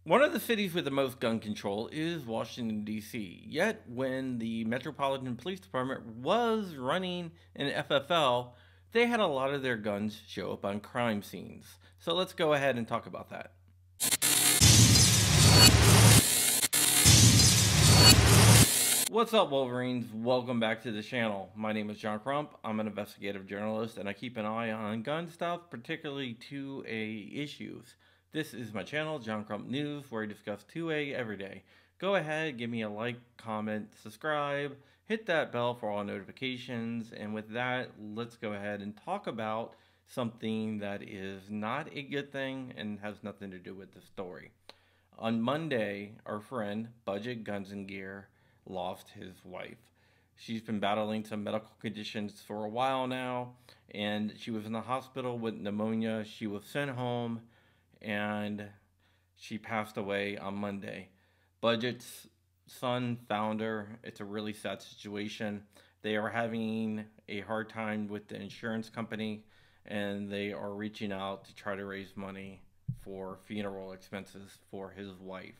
One of the cities with the most gun control is Washington, D.C. Yet, when the Metropolitan Police Department was running an FFL, they had a lot of their guns show up on crime scenes. So let's go ahead and talk about that. What's up, Wolverines? Welcome back to the channel. My name is John Crump. I'm an investigative journalist and I keep an eye on gun stuff, particularly 2A issues. This is my channel, John Crump News, where I discuss 2A every day. Go ahead, give me a like, comment, subscribe, hit that bell for all notifications, and with that, let's go ahead and talk about something that is not a good thing and has nothing to do with the story. On Monday, our friend, Budget Guns and Gear, lost his wife. She's been battling some medical conditions for a while now, and she was in the hospital with pneumonia. She was sent home, and she passed away on Monday. Budget's son found her. It's a really sad situation. They are having a hard time with the insurance company, and they are reaching out to try to raise money for funeral expenses for his wife.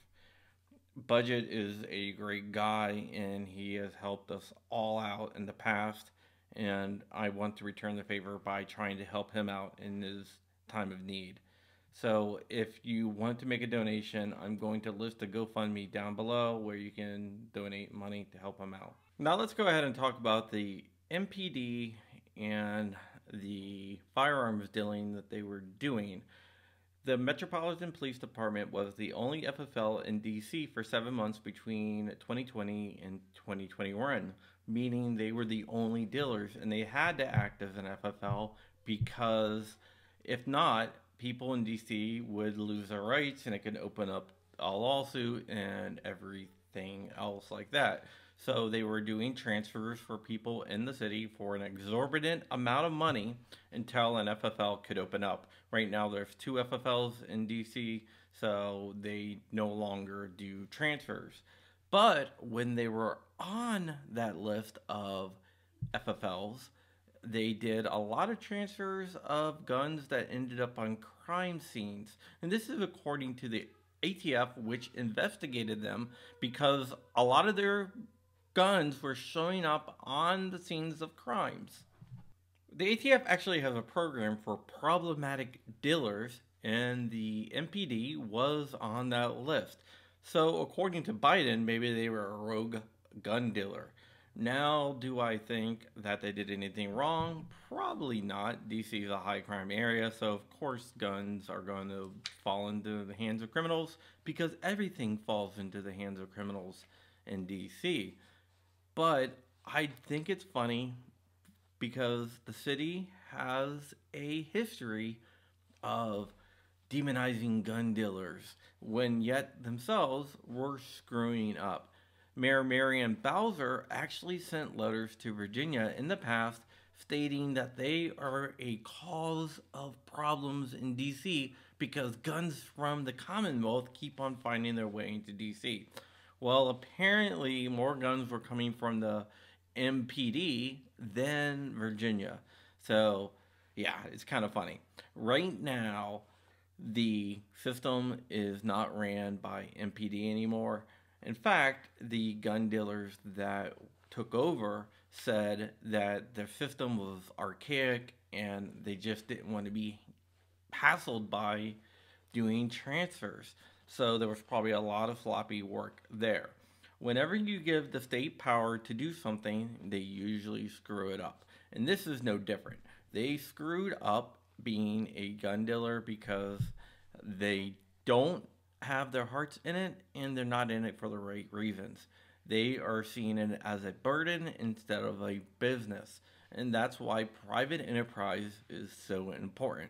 Budget is a great guy and he has helped us all out in the past, and I want to return the favor by trying to help him out in his time of need. So if you want to make a donation, I'm going to list a GoFundMe down below where you can donate money to help him out. Now let's go ahead and talk about the MPD and the firearms dealing that they were doing. The Metropolitan Police Department was the only FFL in DC for 7 months between 2020 and 2021, meaning they were the only dealers and they had to act as an FFL because if not, people in DC would lose their rights and it could open up a lawsuit and everything else like that. So they were doing transfers for people in the city for an exorbitant amount of money until an FFL could open up. Right now there's 2 FFLs in DC, so they no longer do transfers. But when they were on that list of FFLs, they did a lot of transfers of guns that ended up on crime scenes. And this is according to the ATF, which investigated them because a lot of their guns were showing up on the scenes of crimes. The ATF actually has a program for problematic dealers, and the MPD was on that list. So according to Biden, maybe they were a rogue gun dealer. Now, do I think that they did anything wrong? Probably not. DC is a high crime area, so of course guns are going to fall into the hands of criminals because everything falls into the hands of criminals in DC. But I think it's funny because the city has a history of demonizing gun dealers when yet themselves were screwing up. Mayor Marion Bowser actually sent letters to Virginia in the past stating that they are a cause of problems in DC because guns from the Commonwealth keep on finding their way into DC. Well, apparently more guns were coming from the MPD than Virginia. So, yeah, it's kind of funny. Right now, the system is not ran by MPD anymore. In fact, the gun dealers that took over said that their system was archaic and they just didn't want to be hassled by doing transfers. So there was probably a lot of sloppy work there. Whenever you give the state power to do something, they usually screw it up. And this is no different. They screwed up being a gun dealer because they don't have their hearts in it and they're not in it for the right reasons. They are seeing it as a burden instead of a business. And that's why private enterprise is so important.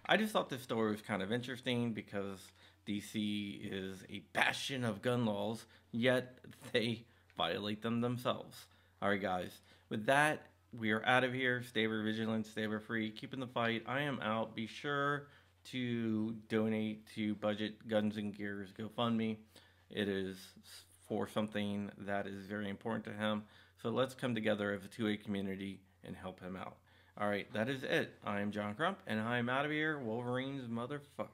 I just thought this story was kind of interesting because DC is a bastion of gun laws, yet they violate them themselves. Alright guys, with that, we are out of here. Stay vigilant, stay free, keeping the fight. I am out. Be sure to donate to Budget Guns and Gear's GoFundMe. It is for something that is very important to him. So let's come together as a 2A community and help him out. Alright, that is it. I am John Crump, and I am out of here. Wolverines, motherfucker.